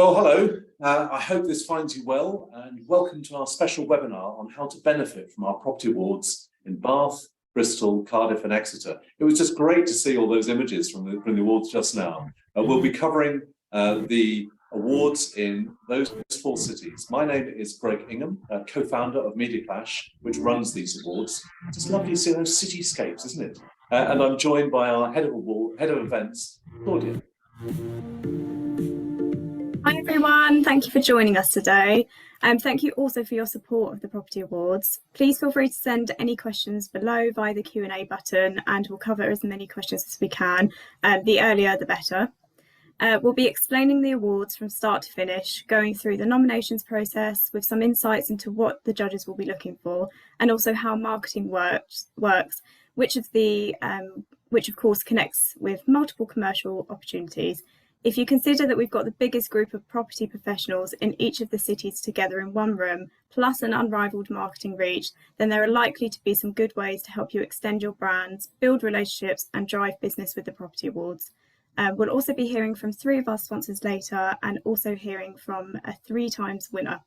Well, hello. I hope this finds you well, and welcome to our special webinar on how to benefit from our property awards in Bath, Bristol, Cardiff and Exeter. It was just great to see all those images from the awards just now. We'll be covering the awards in those 4 cities. My name is Greg Ingham, co-founder of Media Clash, which runs these awards. Just lovely to see those cityscapes, isn't it? And I'm joined by our head of events, Claudia. Hi everyone, thank you for joining us today. Thank you also for your support of the Property Awards. Please feel free to send any questions below via the Q&A button and we'll cover as many questions as we can. The earlier the better. We'll be explaining the awards from start to finish, going through the nominations process with some insights into what the judges will be looking for and also how marketing works, which of course connects with multiple commercial opportunities. If you consider that we've got the biggest group of property professionals in each of the cities together in one room, plus an unrivaled marketing reach, then there are likely to be some good ways to help you extend your brands, build relationships and drive business with the Property Awards. We'll also be hearing from 3 of our sponsors later and also hearing from a 3 times winner.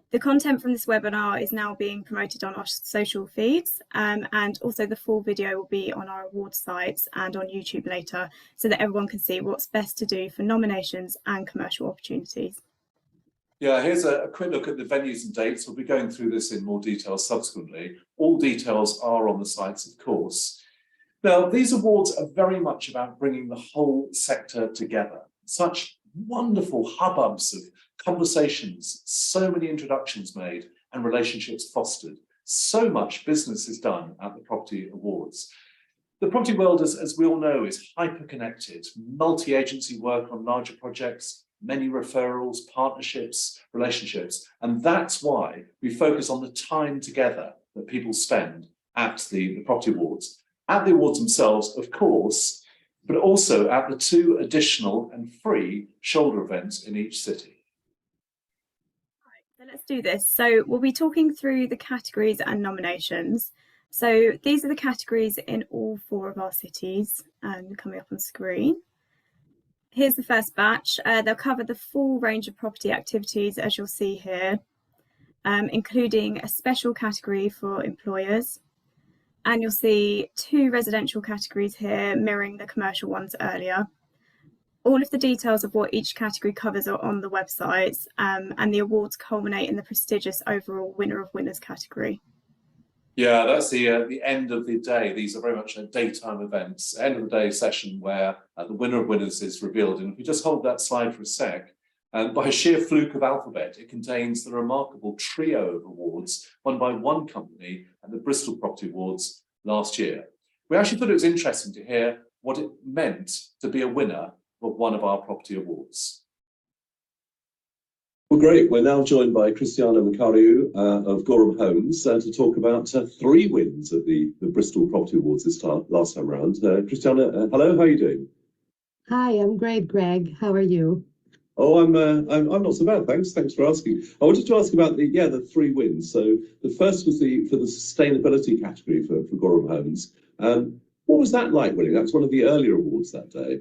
The content from this webinar is now being promoted on our social feeds and also the full video will be on our awards sites and on YouTube later so that everyone can see what's best to do for nominations and commercial opportunities. Yeah, here's a quick look at the venues and dates. We'll be going through this in more detail subsequently. All details are on the sites, of course. Now, these awards are very much about bringing the whole sector together. Such wonderful hubbubs of conversations, so many introductions made and relationships fostered. So much business is done at the Property Awards. The property world, as we all know, is hyper-connected, multi-agency work on larger projects, many referrals, partnerships, relationships, and that's why we focus on the time together that people spend at the Property Awards. At the awards themselves, of course, but also at the 2 additional and free shoulder events in each city. So let's do this. So we'll be talking through the categories and nominations. So these are the categories in all 4 of our cities coming up on screen. Here's the first batch. They'll cover the full range of property activities as you'll see here, including a special category for employers. And you'll see 2 residential categories here mirroring the commercial ones earlier. All of the details of what each category covers are on the websites and the awards culminate in the prestigious overall Winner of Winners category. Yeah, that's the end of the day. These are very much daytime events, end of the day session where the Winner of Winners is revealed. And if you just hold that slide for a sec, by a sheer fluke of alphabet, it contains the remarkable trio of awards won by one company at the Bristol Property Awards last year. We actually thought it was interesting to hear what it meant to be a winner of one of our property awards. Well, great. We're now joined by Christiana Macariu of Gorham Homes to talk about 3 wins at the Bristol Property Awards last time around. Christiana, hello. How are you doing? Hi, I'm great, Greg. How are you? Oh, I'm not so bad, thanks. Thanks for asking. I wanted to ask about the 3 wins. So the first was for the sustainability category for Gorham Homes. What was that like winning? That was one of the earlier awards that day.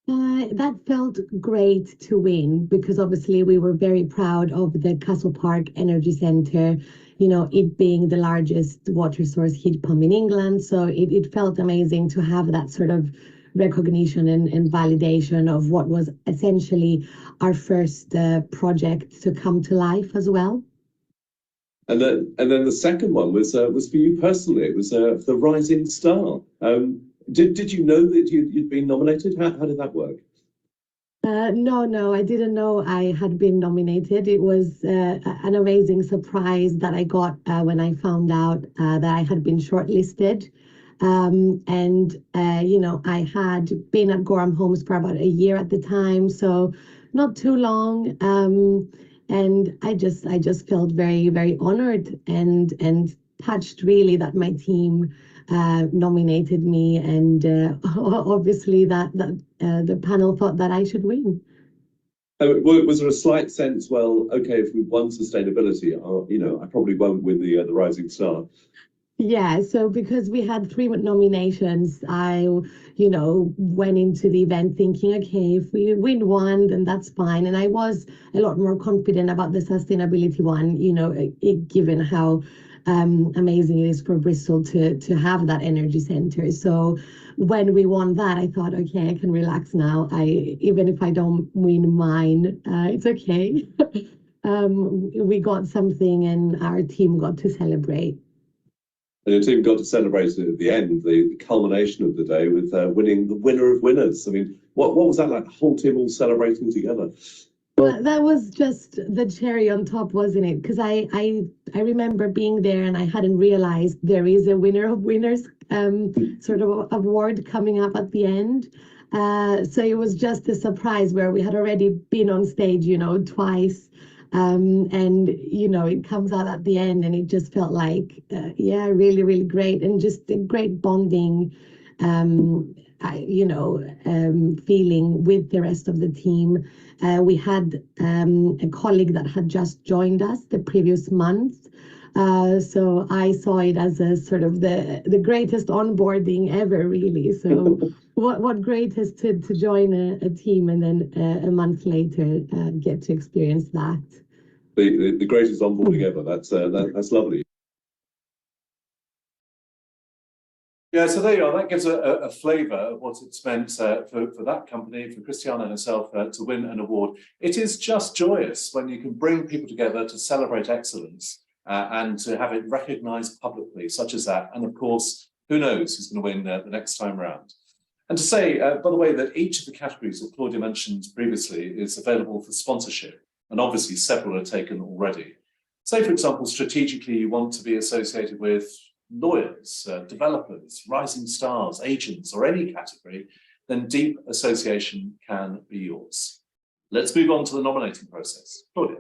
That felt great to win because obviously we were very proud of the Castle Park Energy Centre, you know, it being the largest water source heat pump in England. So it felt amazing to have that sort of recognition and validation of what was essentially our first project to come to life as well. And then the second one was for you personally. It was the Rising Star. Did you know that you'd been nominated? How did that work? No, I didn't know I had been nominated. It was an amazing surprise that I got when I found out that I had been shortlisted. You know, I had been at Gorham Homes for about a year at the time, so not too long. And I just felt very, very honored and touched really that my team nominated me, and obviously that the panel thought that I should win. Was there a slight sense, well, okay, if we won sustainability, you know, I probably won't win the Rising Star? Yeah, so because we had three nominations, I, went into the event thinking, okay, if we win one, then that's fine. And I was a lot more confident about the sustainability one, given how amazing it is for Bristol to have that energy centre. So when we won that, I thought, okay, I can relax now. Even if I don't win mine, it's okay. We got something, and our team got to celebrate. And your team got to celebrate it at the end, the culmination of the day, with winning the winner of winners. I mean, what was that like? The whole team all celebrating together? Well, that was just the cherry on top, wasn't it? Because I remember being there and I hadn't realized there is a winner of winners sort of award coming up at the end. So it was just a surprise where we had already been on stage, twice. And it comes out at the end, and it just felt like really, really great, and just a great bonding feeling with the rest of the team. We had a colleague that had just joined us the previous month, so I saw it as a sort of the greatest onboarding ever, really. So what greatest to join a team and then a month later get to experience that. The greatest onboarding ever. That's lovely. Yeah, so there you are. That gives a flavour of what it's meant for that company, for Christiana herself, to win an award. It is just joyous when you can bring people together to celebrate excellence and to have it recognised publicly, such as that. And of course, who knows who's going to win the next time round. And to say, by the way, that each of the categories that Claudia mentioned previously is available for sponsorship. And obviously several are taken already. Say, for example, strategically you want to be associated with lawyers, developers, rising stars, agents, or any category, then deep association can be yours. Let's move on to the nominating process. Claudia.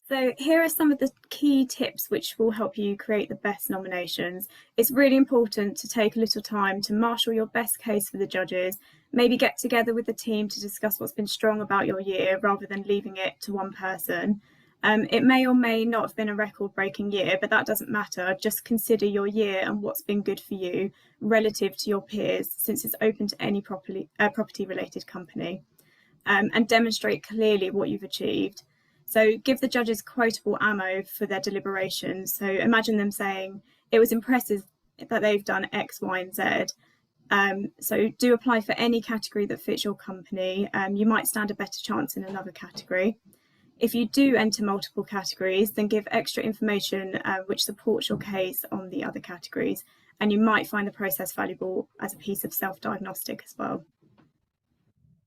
So here are some of the key tips which will help you create the best nominations. It's really important to take a little time to marshal your best case for the judges, maybe get together with the team to discuss what's been strong about your year rather than leaving it to one person. It may or may not have been a record-breaking year, but that doesn't matter. Just consider your year and what's been good for you relative to your peers, since it's open to any property-related company, and demonstrate clearly what you've achieved. So give the judges quotable ammo for their deliberations. So imagine them saying, it was impressive that they've done X, Y, and Z. So do apply for any category that fits your company. You might stand a better chance in another category. If you do enter multiple categories, then give extra information which supports your case on the other categories. And you might find the process valuable as a piece of self-diagnostic as well.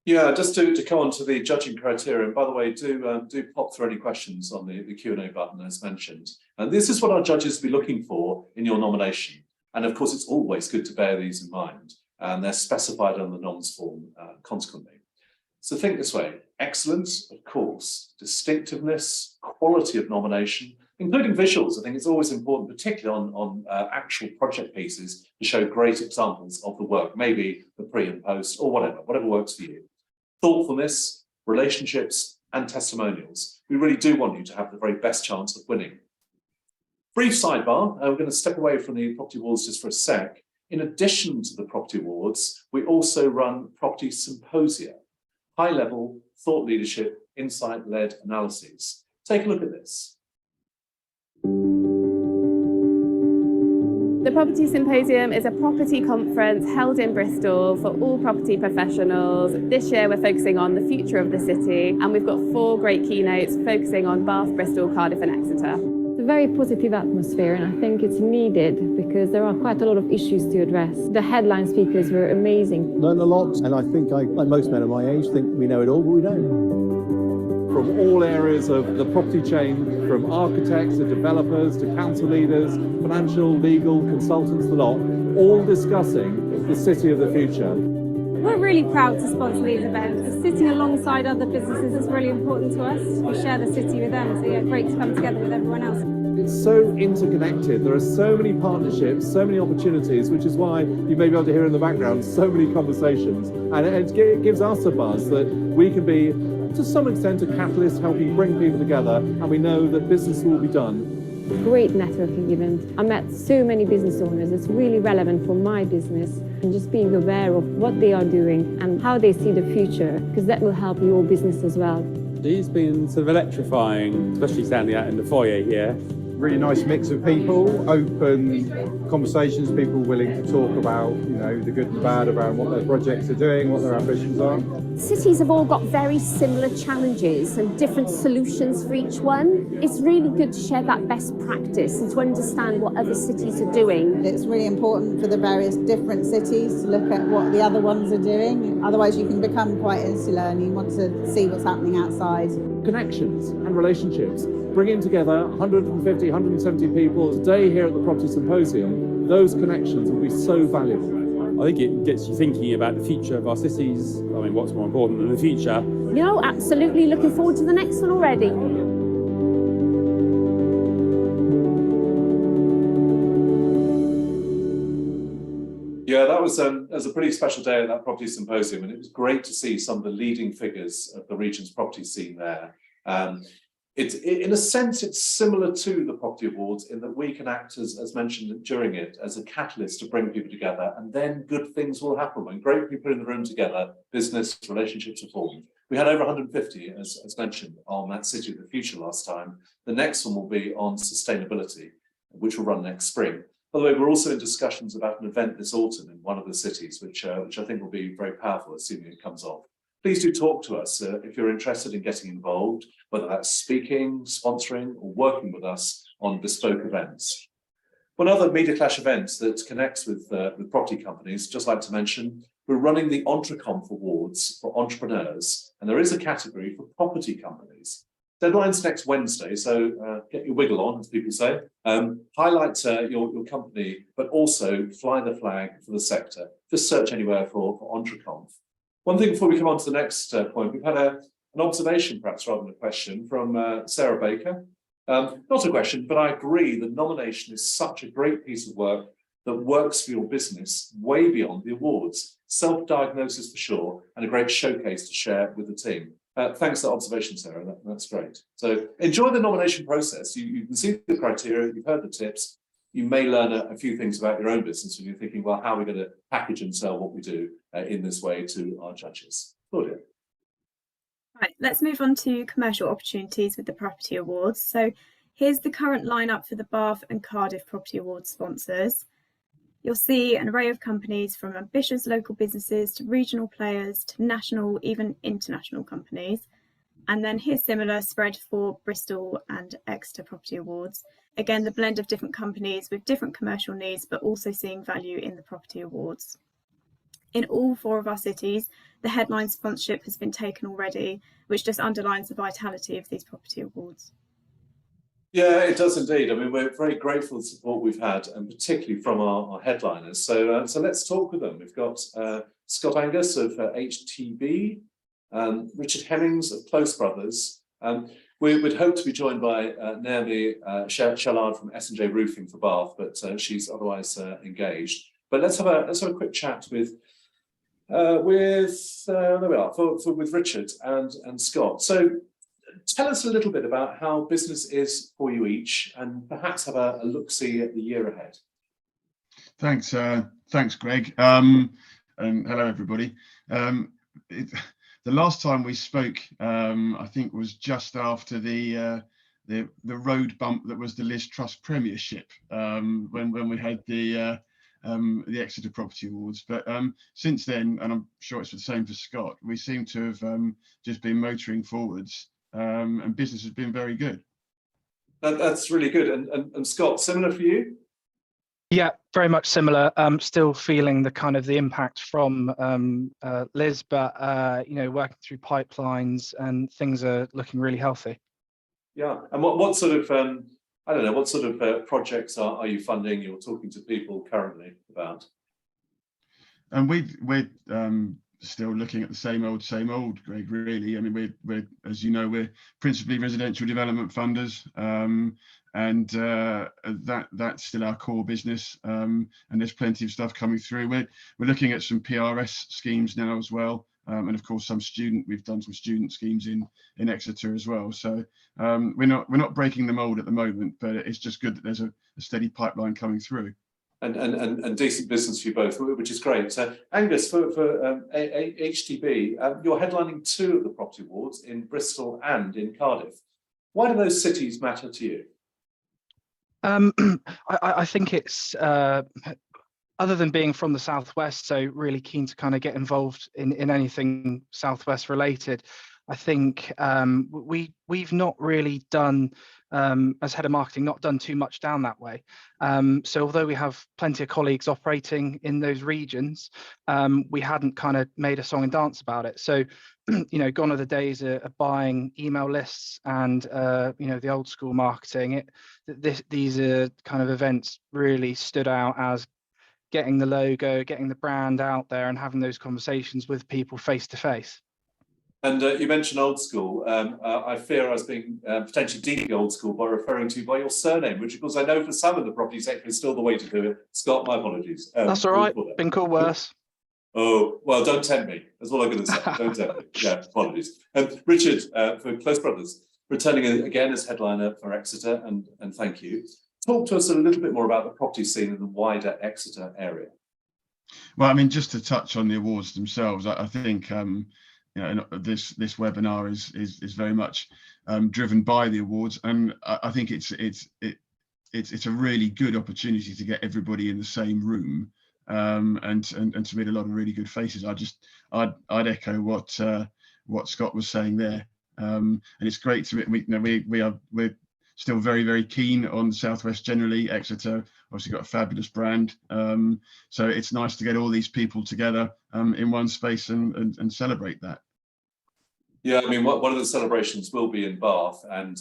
Yeah, just to come on to the judging criteria, and by the way, do pop through any questions on the Q&A button as mentioned. And this is what our judges will be looking for in your nomination. And of course, it's always good to bear these in mind, and they're specified on the noms form consequently. So think this way: excellence, of course, distinctiveness, quality of nomination, including visuals. I think it's always important, particularly on actual project pieces, to show great examples of the work, maybe the pre and post or whatever works for you. Thoughtfulness, relationships, and testimonials. We really do want you to have the very best chance of winning. Brief sidebar, we're going to step away from the property awards just for a sec. In addition to the property awards, we also run property symposia, high-level thought leadership, insight-led analyses. Take a look at this. The Property Symposium is a property conference held in Bristol for all property professionals. This year we're focusing on the future of the city, and we've got 4 great keynotes focusing on Bath, Bristol, Cardiff and Exeter. It's a very positive atmosphere, and I think it's needed because there are quite a lot of issues to address. The headline speakers were amazing. Learned a lot, and I think like most men of my age, think we know it all, but we don't. From all areas of the property chain, from architects to developers to council leaders, financial, legal, consultants, the lot, all discussing the city of the future. We're really proud to sponsor these events. Sitting alongside other businesses is really important to us. We share the city with them, so yeah, great to come together with everyone else. It's so interconnected. There are so many partnerships, so many opportunities, which is why you may be able to hear in the background so many conversations. And it gives us a buzz that we can be, to some extent, a catalyst helping bring people together, and we know that business will be done Great networking event. I met so many business owners. It's really relevant for my business, and just being aware of what they are doing and how they see the future, because that will help your business as well. It's been sort of electrifying, especially standing out in the foyer here. Really nice mix of people, open conversations, people willing to talk about, the good and the bad, about what their projects are doing, what their ambitions are. Cities have all got very similar challenges and different solutions for each one. It's really good to share that best practice and to understand what other cities are doing. It's really important for the various different cities to look at what the other ones are doing. Otherwise you can become quite insular and you want to see what's happening outside. Connections and relationships. Bringing together 150, 170 people a day here at the Property Symposium, those connections will be so valuable. I think it gets you thinking about the future of our cities. I mean, what's more important than the future? Absolutely looking forward to the next one already. Yeah, that was a pretty special day at that property symposium, and it was great to see some of the leading figures of the region's property scene there. In a sense, it's similar to the Property Awards in that we can act as mentioned during it, as a catalyst to bring people together, and then good things will happen. When great people are in the room together, business relationships are formed. We had over 150, as mentioned, on that City of the Future last time. The next one will be on sustainability, which will run next spring. By the way, we're also in discussions about an event this autumn in one of the cities, which I think will be very powerful, assuming it comes off. Please do talk to us if you're interested in getting involved, whether that's speaking, sponsoring, or working with us on bespoke events. One other Media Clash event that connects with property companies, just like to mention, we're running the EntreConf Awards for entrepreneurs, and there is a category for property companies. Deadline's next Wednesday, so get your wiggle on, as people say. Highlight your company, but also fly the flag for the sector. Just search anywhere for EntreConf. One thing before we come on to the next point, we've had an observation, perhaps rather than a question, from Sarah Baker. Not a question, but I agree the nomination is such a great piece of work that works for your business way beyond the awards. Self-diagnosis for sure, and a great showcase to share with the team. Thanks for that observation, Sarah. That's great. So enjoy the nomination process. You can see the criteria, you've heard the tips. You may learn a few things about your own business when you're thinking, well, how are we going to package and sell what we do in this way to our judges? Claudia. Right, let's move on to commercial opportunities with the Property Awards. So here's the current lineup for the Bath and Cardiff Property Awards sponsors. You'll see an array of companies from ambitious local businesses to regional players to national, even international companies. And then here's similar spread for Bristol and Exeter Property Awards. Again, the blend of different companies with different commercial needs, but also seeing value in the Property Awards. In all four of our cities, the headline sponsorship has been taken already, which just underlines the vitality of these Property Awards. Yeah, it does indeed. I mean, we're very grateful for the support we've had, and particularly from our headliners. So let's talk with them. We've got Scott Angus of HTB, Richard Hemmings of Close Brothers. We'd hope to be joined by Naomi Shallard from S&J Roofing for Bath, but she's otherwise engaged. But let's have a quick chat with there we are with Richard and Scott. So tell us a little bit about how business is for you each, and perhaps have a look-see at the year ahead. Thanks, Greg. And hello, everybody. The last time we spoke, I think, was just after the road bump that was the Liz Truss Premiership, when we had the Exeter Property Awards. But since then, and I'm sure it's the same for Scott, we seem to have just been motoring forwards, and business has been very good. That's really good. And Scott, similar for you? Yeah, very much similar. Still feeling the impact from Liz, but working through pipelines and things are looking really healthy. Yeah, and what sort of what sort of projects are you funding? You're talking to people currently about. And we're still looking at the same old, Greg. Really, I mean, we're as you know, we're principally residential development funders. And that's still our core business, and there's plenty of stuff coming through. We're looking at some PRS schemes now as well, and of course we've done some student schemes in Exeter as well. So we're not breaking the mold at the moment, but it's just good that there's a steady pipeline coming through. And decent business for you both, which is great. So Angus, for HTB, you're headlining 2 of the Property Awards in Bristol and in Cardiff. Why do those cities matter to you? I think it's other than being from the Southwest, so really keen to kind of get involved in anything Southwest related. I think we've not really done, as head of marketing, not done too much down that way. So although we have plenty of colleagues operating in those regions, we hadn't kind of made a song and dance about it. So, you know, gone are the days of buying email lists and, you know, the old school marketing. These kind of events really stood out as getting the logo, getting the brand out there and having those conversations with people face to face. And you mentioned old school. I fear I was being potentially deeply old school by referring to you by your surname, which of course I know for some of the property sector is still the way to do it. Scott, my apologies. That's all right. Been called worse. Oh, well, don't tempt me. That's all I'm going to say. Don't tempt me. Yeah, apologies. Richard, for Close Brothers, returning again as headliner for Exeter, and thank you. Talk to us a little bit more about the property scene in the wider Exeter area. Well, I mean, just to touch on the awards themselves, I think you know, this webinar is very much driven by the awards, and I think it's a really good opportunity to get everybody in the same room and to meet a lot of really good faces. I'd echo what Scott was saying there, and it's great to we're still very, very keen on the Southwest generally. Exeter obviously got a fabulous brand, so it's nice to get all these people together in one space and celebrate that. Yeah, I mean, one of the celebrations will be in Bath, and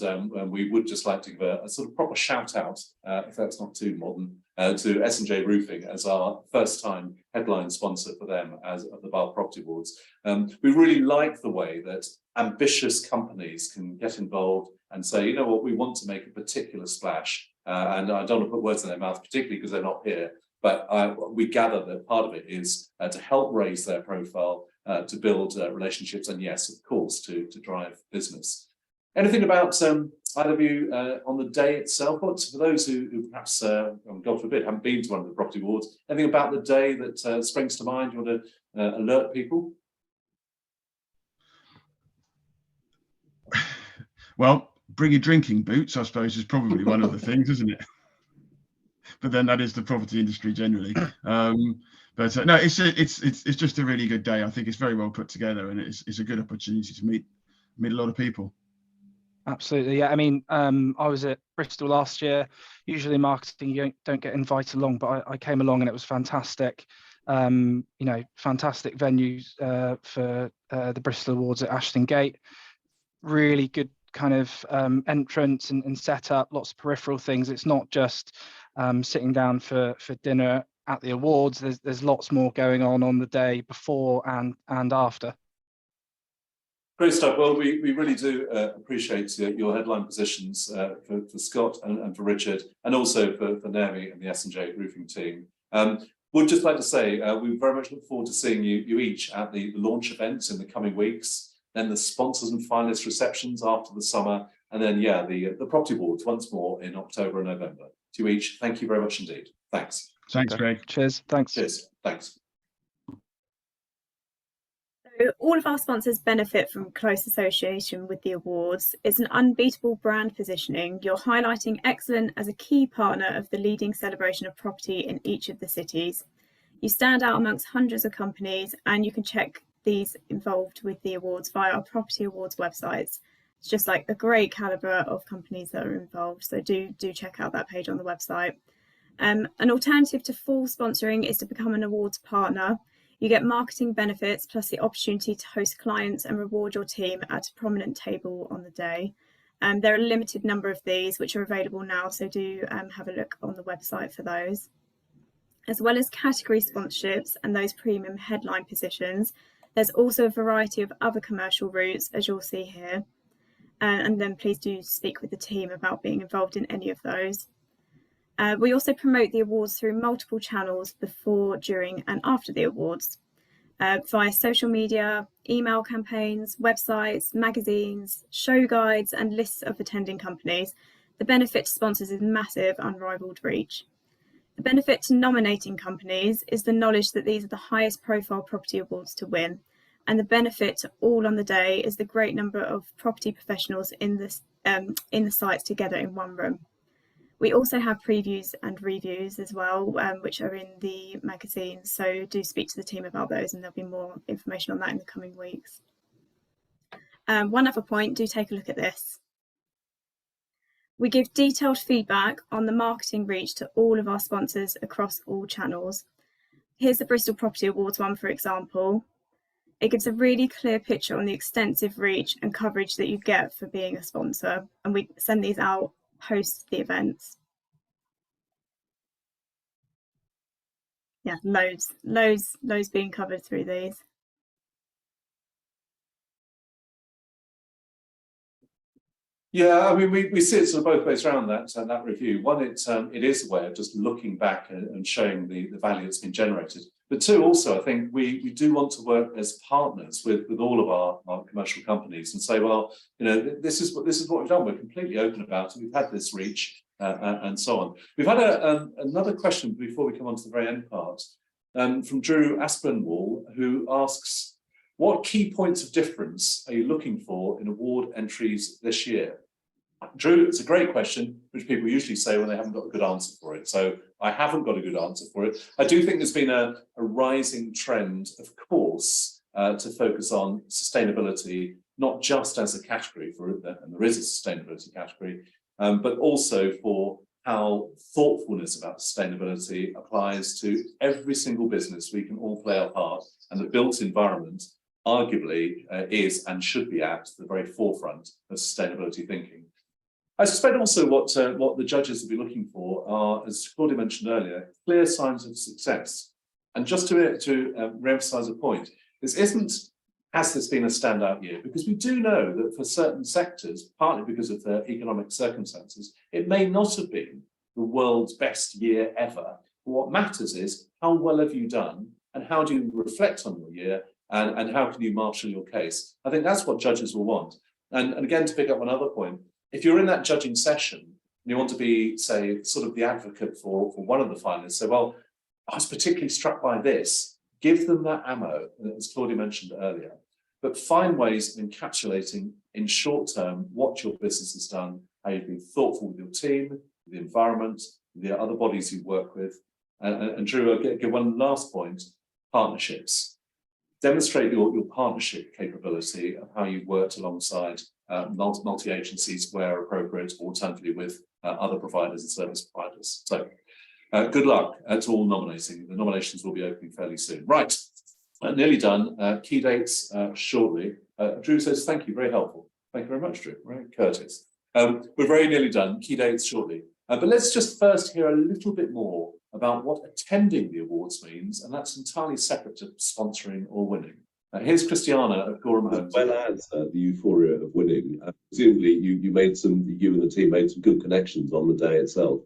we would just like to give a sort of proper shout out, if that's not too modern, to S&J Roofing as our first time headline sponsor for them as of the Bath Property Awards. We really like the way that ambitious companies can get involved and say, you know what, we want to make a particular splash, and I don't want to put words in their mouth, particularly because they're not here, but we gather that part of it is to help raise their profile, to build relationships, and yes, of course, to drive business. Anything about either of you on the day itself? Or for those who perhaps, God forbid, haven't been to one of the property awards, anything about the day that springs to mind you want to alert people? Well, bring your drinking boots, I suppose, is probably one of the things, isn't it? But then that is the property industry generally. But no, it's just a really good day. I think it's very well put together, and it's a good opportunity to meet a lot of people. Absolutely, yeah. I mean, I was at Bristol last year. Usually, marketing you don't get invited along, but I came along and it was fantastic. You know, fantastic venues for the Bristol Awards at Ashton Gate. Really good kind of entrance and setup. Lots of peripheral things. It's not just sitting down for dinner at the awards. There's lots more going on the day before and after. Great stuff. Well, we really do appreciate your headline positions for Scott and for Richard, and also for Naomi and the S&J Roofing team. Would just like to say we very much look forward to seeing you each at the launch events in the coming weeks, then the sponsors and finalist receptions after the summer, and then the property awards once more in October and November. To you each, thank you very much indeed. Thanks. Thanks, Greg. Cheers. Thanks. Cheers. Thanks. So all of our sponsors benefit from close association with the awards. It's an unbeatable brand positioning. You're highlighting Excellent as a key partner of the leading celebration of property in each of the cities. You stand out amongst hundreds of companies, and you can check these involved with the awards via our Property Awards websites. It's just like a great calibre of companies that are involved, so do check out that page on the website. An alternative to full sponsoring is to become an awards partner. You get marketing benefits plus the opportunity to host clients and reward your team at a prominent table on the day. There are a limited number of these which are available now, so do have a look on the website for those. As well as category sponsorships and those premium headline positions, there's also a variety of other commercial routes, as you'll see here. And then please do speak with the team about being involved in any of those. We also promote the awards through multiple channels before, during and after the awards. via social media, email campaigns, websites, magazines, show guides, and lists of attending companies. The benefit to sponsors is massive, unrivaled reach. The benefit to nominating companies is the knowledge that these are the highest profile property awards to win. And the benefit to all on the day is the great number of property professionals in the sites together in one room. We also have previews and reviews as well, which are in the magazine. So do speak to the team about those, and there'll be more information on that in the coming weeks. One other point, do take a look at this. We give detailed feedback on the marketing reach to all of our sponsors across all channels. Here's the Bristol Property Awards one, for example. It gives a really clear picture on the extensive reach and coverage that you get for being a sponsor, and we send these out post the events. Yeah, loads being covered through these. Yeah, I mean, we see it sort of both ways around that review. One, it is a way of just looking back and showing the value that's been generated. But two, also, I think we do want to work as partners with all of our commercial companies and say, well, you know, this is what we've done. We're completely open about it. We've had this reach and so on. We've had another question before we come on to the very end part from Drew Aspinwall, who asks, what key points of difference are you looking for in award entries this year? Drew, it's a great question, which people usually say when they haven't got a good answer for it. So I haven't got a good answer for it. I do think there's been a rising trend, of course, to focus on sustainability, not just as a category for it, and there is a sustainability category, but also for how thoughtfulness about sustainability applies to every single business. We can all play our part, and the built environment arguably is and should be at the very forefront of sustainability thinking. I suspect also what the judges will be looking for are, as Claudia mentioned earlier, clear signs of success. And just to re-emphasize a point, this isn't, has this been a standout year? Because we do know that for certain sectors, partly because of their economic circumstances, it may not have been the world's best year ever. But what matters is how well have you done, and how do you reflect on your year, and how can you marshal your case? I think that's what judges will want. And again, to pick up another point, if you're in that judging session and you want to be, say, sort of the advocate for one of the finalists, say, well, I was particularly struck by this, give them that ammo, as Claudia mentioned earlier, but find ways of encapsulating in short term what your business has done, how you've been thoughtful with your team, with the environment, with the other bodies you work with. And Drew, I'll give one last point, partnerships. Demonstrate your partnership capability of how you've worked alongside multi-agencies where appropriate, alternatively with other providers and service providers. So good luck to all nominating. The nominations will be opening fairly soon. Right, nearly done. Key dates shortly. Drew says, thank you, very helpful. Thank you very much, Drew, very courteous. We're very nearly done, key dates shortly. But let's just first hear a little bit more about what attending the awards means, and that's entirely separate to sponsoring or winning. Here's Christiana of Gorham Homes. As well as the euphoria of winning, presumably you and the team made some good connections on the day itself.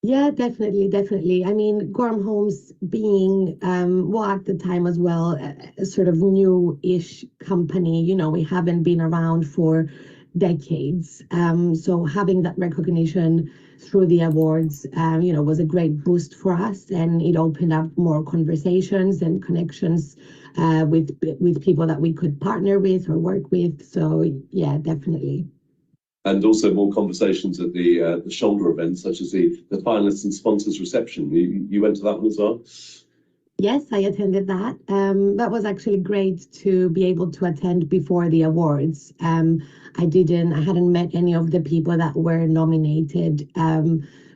Yeah, definitely. I mean, Gorham Homes being, well, at the time as well, a sort of new-ish company, you know, we haven't been around for decades. So having that recognition through the awards, you know, was a great boost for us, and it opened up more conversations and connections with people that we could partner with or work with. So yeah, definitely. And also more conversations at the shoulder events, such as the finalists and sponsors reception. You went to that one as well? Yes, I attended that. That was actually great to be able to attend before the awards. I hadn't met any of the people that were nominated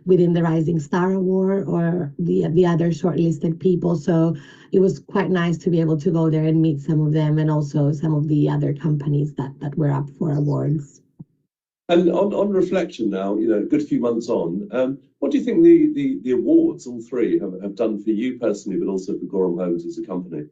within the Rising Star Award or the other shortlisted people. So it was quite nice to be able to go there and meet some of them, and also some of the other companies that were up for awards. And on reflection now, you know, a good few months on, what do you think the awards, all three, have done for you personally, but also for Gorham Homes as a company?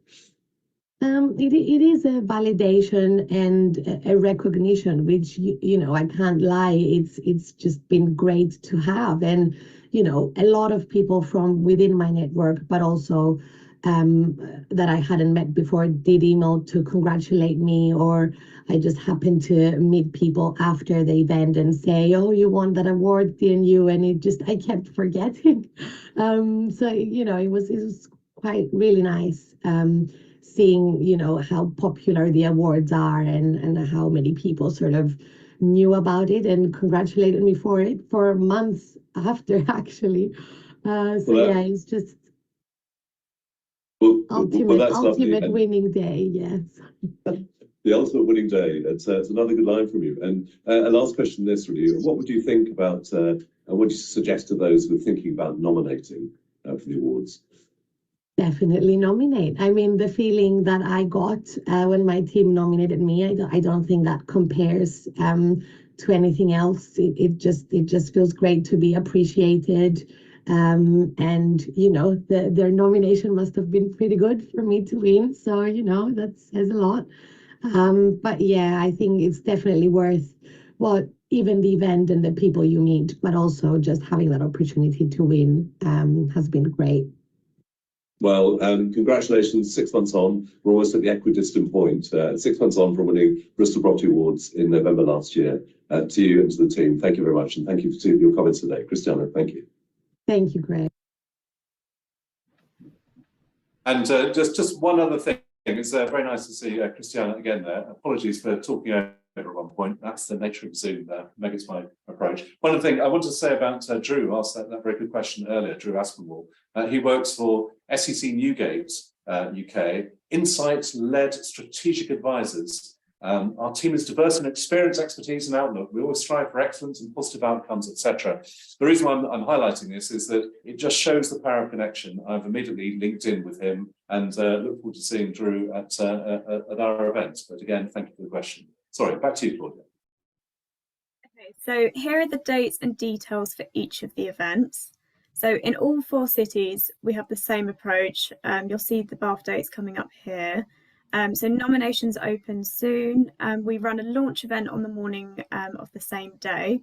It is a validation and a recognition, which, you know, I can't lie, it's just been great to have. And, you know, a lot of people from within my network, but also that I hadn't met before did email to congratulate me, or I just happened to meet people after the event and say, "Oh, you won that award, didn't you?" And I kept forgetting. So it was quite really nice seeing how popular the awards are and how many people sort of knew about it and congratulated me for it for months after, actually. It's just ultimate winning day. Yes. The ultimate winning day. It's another good line from you. And a last question, this really: what would you think about, and what do you suggest to those who are thinking about nominating for the awards? Definitely nominate. I mean, the feeling that I got when my team nominated me, I don't think that compares to anything else. It just feels great to be appreciated. And their nomination must have been pretty good for me to win. So that says a lot. But yeah, I think it's definitely worth even the event and the people you meet, but also just having that opportunity to win has been great. Well, congratulations, 6 months on. We're almost at the equidistant point. 6 months on from winning Bristol Property Awards in November last year. To you and to the team, thank you very much. And thank you for your comments today. Christiana, thank you. Thank you, Greg. And just one other thing. It's very nice to see Christiana again there. Apologies for talking over at one point. That's the nature of Zoom there. Maybe it's my approach. One other thing I want to say about Drew, asked that very good question earlier, Drew Aspinwall. He works for SEC Newgate UK, Insight-led strategic advisors. Our team is diverse in experience, expertise and outlook. We always strive for excellence and positive outcomes, etc. The reason why I'm highlighting this is that it just shows the power of connection. I've immediately linked in with him and look forward to seeing Drew at our event. But again, thank you for the question. Sorry, back to you, Claudia. Okay, so here are the dates and details for each of the events. So in all 4 cities, we have the same approach. You'll see the Bath dates coming up here. So nominations open soon. We run a launch event on the morning of the same day.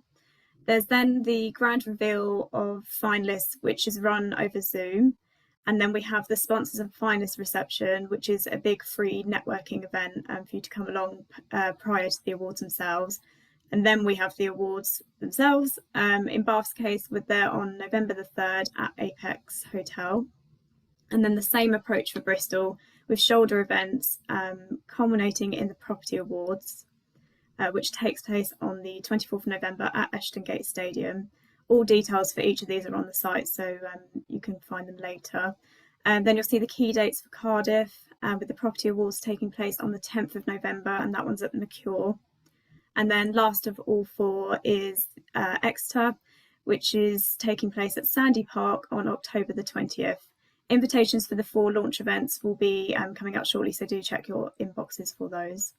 There's then the grand reveal of finalists, which is run over Zoom. And then we have the sponsors and finalists reception, which is a big free networking event for you to come along prior to the awards themselves. And then we have the awards themselves. In Bath's case, we're there on November the 3rd at Apex Hotel. And then the same approach for Bristol with shoulder events culminating in the Property Awards, which takes place on the 24th of November at Ashton Gate Stadium. All details for each of these are on the site, so you can find them later. And then you'll see the key dates for Cardiff, with the Property Awards taking place on the 10th of November, and that one's at the Mercure. And then last of all 4 is Exeter, which is taking place at Sandy Park on October the 20th. Invitations for the 4 launch events will be coming out shortly, so do check your inboxes for those.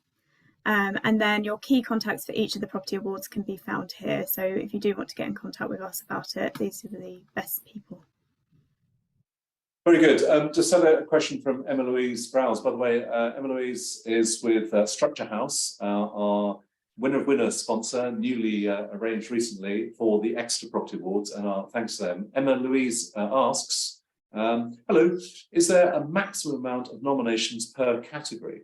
And then your key contacts for each of the Property Awards can be found here. So if you do want to get in contact with us about it, these are the best people. Very good. Just had a question from Emma Louise Browse. By the way, Emma Louise is with Structure House, our winner of winners sponsor, newly arranged recently for the Exeter Property Awards, and our thanks to them. Emma Louise asks, hello, is there a maximum amount of nominations per category?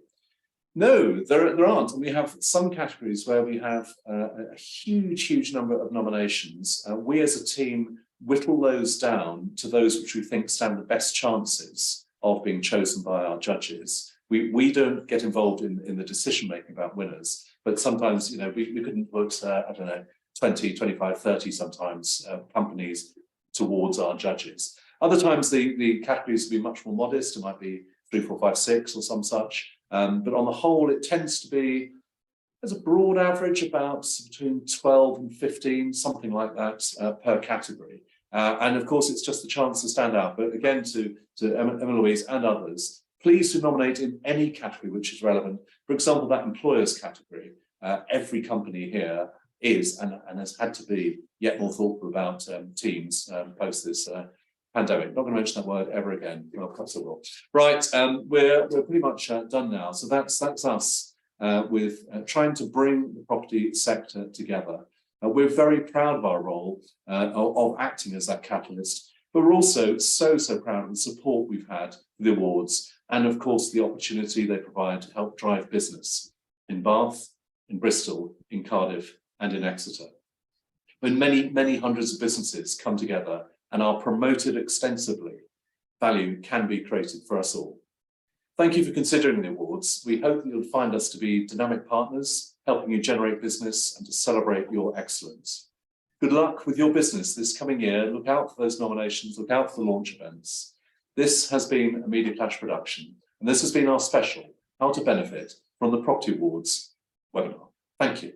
No, there aren't. And we have some categories where we have a huge number of nominations. We as a team whittle those down to those which we think stand the best chances of being chosen by our judges. We don't get involved in the decision making about winners, but sometimes, you know, we couldn't put, I don't know, 20, 25, 30 sometimes companies towards our judges. Other times the categories will be much more modest. It might be 3, 4, 5, 6 or some such. But on the whole, it tends to be, as a broad average, about between 12 and 15, something like that per category. And of course, it's just the chance to stand out. But again, to Emma Louise and others, please do nominate in any category which is relevant. For example, that employers category, every company here is and has had to be yet more thoughtful about teams post this pandemic. Not going to mention that word ever again. Well, perhaps I will. Right, we're pretty much done now. So that's us with trying to bring the property sector together. We're very proud of our role of acting as that catalyst, but we're also so proud of the support we've had the awards, and of course the opportunity they provide to help drive business in Bath, in Bristol, in Cardiff, and in Exeter. When many hundreds of businesses come together and are promoted extensively, value can be created for us all. Thank you for considering the awards. We hope that you'll find us to be dynamic partners, helping you generate business and to celebrate your excellence. Good luck with your business this coming year. Look out for those nominations, look out for the launch events. This has been a Media Clash production, and this has been our special How to Benefit from the Property Awards webinar. Thank you.